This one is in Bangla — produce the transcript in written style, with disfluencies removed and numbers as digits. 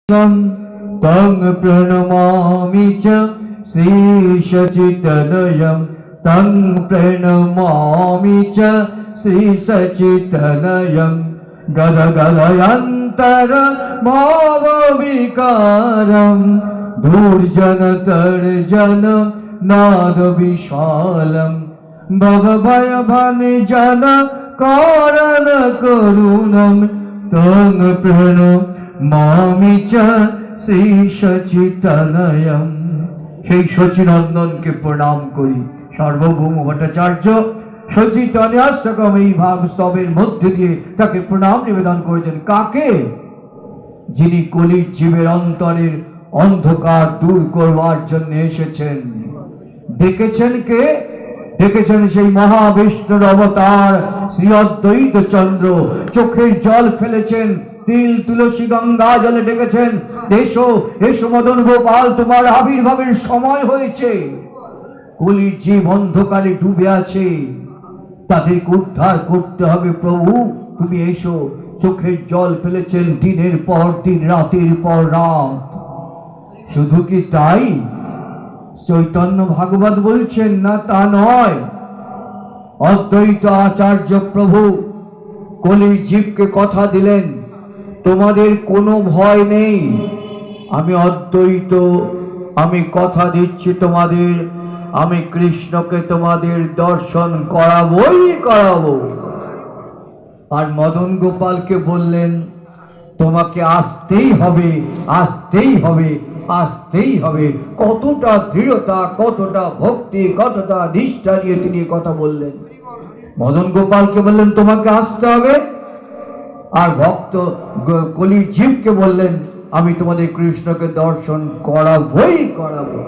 तं प्रणमामि च श्रीसचितनयं तं प्रणमामि च श्रीसचितनयं गदगदयन्तरमावविकारं दुर्जनतर्जन नादविशालं भवभयभञ्जन कारणकरुणं तं प्रणमामि च শ্রী সচিতনয়ম। সেই সচিনন্দনকে প্রণাম করি। সার্বভৌম ভট্টাচার্য সচিতনয়াষ্টকম এই ভাব স্তবের মধ্যে দিয়ে তাকে প্রণাম নিবেদন করেছেন। কাকে? যিনি কলির জীবের অন্তরের অন্ধকার দূর করবার জন্য এসেছেন। ডেকেছেন কে? ডেকেছেন সেই মহাবিষ্ণুর অবতার শ্রী অদ্বৈত চন্দ্র। চোখের জল ফেলেছেন, তিল তুলসী গঙ্গা জলে ডেকেছেন, এসো এসো মদন গোপাল, তোমার আবির্ভাবের সময় হয়েছে। কলির জীব অন্ধকারে ডুবে আছে, তাদেরকে উদ্ধার করতে হবে। প্রভু তুমি এসো। চোখের জল ফেলেছেন দিনের পর দিন, রাতের পর রাত। শুধু কি তাই? চৈতন্য ভাগবত বলছেন না তা নয়। অদ্বৈত আচার্য প্রভু কলির জীবকে কথা দিলেন, তোমাদের কোনো ভয় নেই, আমি অদ্বৈত, আমি কথা দিচ্ছি তোমাদের, আমি কৃষ্ণকে তোমাদের দর্শন করাবোই করাবো। আর মদন গোপালকে বললেন, তোমাকে আসতেই হবে, আসতেই হবে, আসতেই হবে। কতটা দৃঢ়তা, কতটা ভক্তি, কতটা নিষ্ঠা নিয়ে তিনি কথা বললেন। মদন গোপালকে বললেন তোমাকে আসতে হবে, আর ভক্ত কলির জীবকে বললেন আমি তোমাদের কৃষ্ণকে দর্শন করাবোই করাবো।